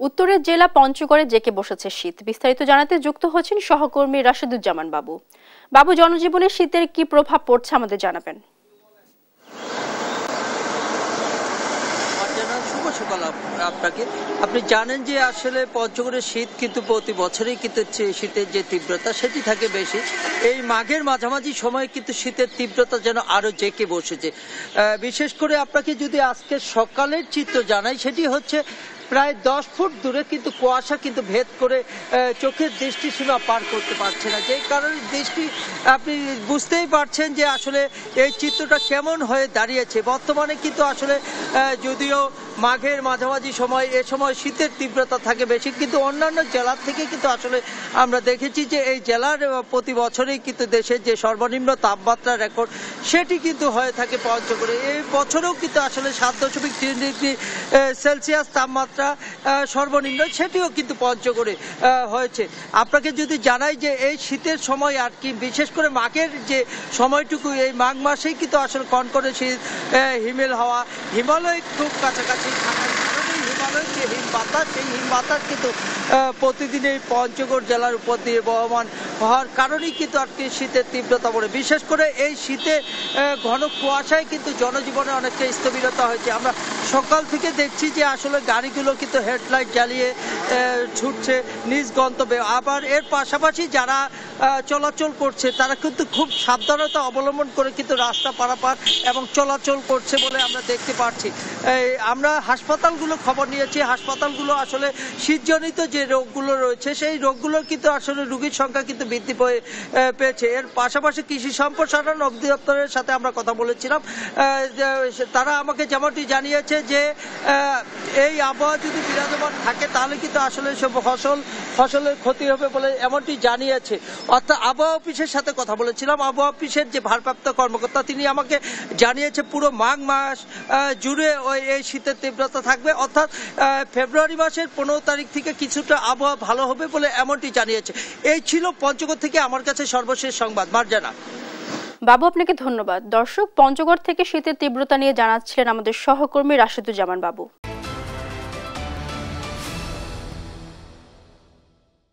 উত্তরের জেলা পঞ্চগড়ে জেঁকে বসেছে শীত। বিস্তারিত জানাতে যুক্ত হচ্ছেন সহকর্মী রাশেদুজ্জামান বাবু। বাবু, জনজীবনে শীতের কি প্রভাব পড়ছে আমাদের জানাবেন। শুভ সকাল আপনাকে। আপনি জানেন যে আসলে পঞ্চগড়ের শীত কিন্তু প্রতি বছরই কিন্তু শীতের যে তীব্রতা সেটি থাকে বেশি। এই মাঘের মাঝামাঝি সময়ে কিন্তু শীতের তীব্রতা যেন আরো জেঁকে বসেছে। বিশেষ করে আপনাকে যদি আজকে সকালের চিত্র জানাই, সেটি হচ্ছে প্রায় 10 ফুট দূরে কিন্তু কুয়াশা কিন্তু ভেদ করে চোখের দৃষ্টিসীমা পার করতে পারছে না, যে কারণে দৃষ্টি আপনি বুঝতেই পারছেন যে আসলে এই চিত্রটা কেমন হয়ে দাঁড়িয়েছে। বর্তমানে কিন্তু আসলে যদিও মাঘের মাঝামাঝি সময়, এ সময় শীতের তীব্রতা থাকে বেশি, কিন্তু অন্যান্য জেলার থেকে কিন্তু আসলে আমরা দেখেছি যে এই জেলার প্রতি বছরেই কিন্তু দেশের যে সর্বনিম্ন তাপমাত্রা রেকর্ড সেটি কিন্তু হয়ে থাকে পঞ্চগড়ে। এই বছরেও কিন্তু আসলে 7.3 ডিগ্রি সেলসিয়াস তাপমাত্রা সর্বনিম্ন, সেটিও কিন্তু পঞ্চগড়ে হয়েছে। আপনাকে যদি জানাই যে এই শীতের সময় আর কি, বিশেষ করে মাঘের যে সময়টুকু, এই মাঘ মাসেই কিন্তু আসলে কনকনে শীত, হিমেল হাওয়া, হিমালয় খুব কাছাকাছি থাকার কারণে হিমালয়ের যে হিম বাতাস, সেই হিম বাতাস কিন্তু প্রতিদিন এই পঞ্চগড় জেলার উপর দিয়ে বহমান হওয়ার কারণেই কিন্তু আর কি শীতের তীব্রতা পড়ে। বিশেষ করে এই শীতে ঘন কুয়াশায় কিন্তু জনজীবনে অনেকটা স্থবিরতা হয়েছে। আমরা সকাল থেকে দেখছি যে আসলে গাড়িগুলো কিন্তু হেডলাইট জ্বালিয়ে ছুটছে নিজ গন্তব্যে। আবার এর পাশাপাশি যারা চলাচল করছে তারা কিন্তু খুব সাবধানতা অবলম্বন করে কিন্তু রাস্তা পারাপার এবং চলাচল করছে বলে আমরা দেখতে পাচ্ছি। আমরা হাসপাতালগুলো খবর নিয়েছি, হাসপাতালগুলো আসলে শীতজনিত যে রোগগুলো রয়েছে সেই রোগগুলোর কিন্তু আসলে রোগীর সংখ্যা কিন্তু বৃদ্ধি পেয়েছে। এর পাশাপাশি কৃষি সম্প্রসারণ অধিদপ্তরের সাথে আমরা কথা বলেছিলাম। তারা আমাকে যেমনটি জানিয়েছে যে এই আবহাওয়া যদি বিরাজমান থাকে তাহলে কিন্তু আসলে সব ফসলের ক্ষতি হবে বলে এমনটি জানিয়েছে। অর্থাৎ আবহাওয়া অফিসের সাথে কথা বলেছিলাম, আবহাওয়া অফিসের যে ভারপ্রাপ্ত কর্মকর্তা তিনি আমাকে জানিয়েছে পুরো মাঘ মাস জুড়ে এই শীতের তীব্রতা থাকবে। অর্থাৎ ফেব্রুয়ারি মাসের 15 তারিখ থেকে কিছুটা আবহাওয়া ভালো হবে বলে এমনটি জানিয়েছে। এই ছিল পঞ্চগড় থেকে আমার কাছে সর্বশেষ সংবাদ। মার্জানা। বাবু, আপনাকে ধন্যবাদ। দর্শক, পঞ্চগড় থেকে শীতের তীব্রতা নিয়ে জানাচ্ছিলেন আমাদের সহকর্মী রাশেদুজ্জামান বাবু।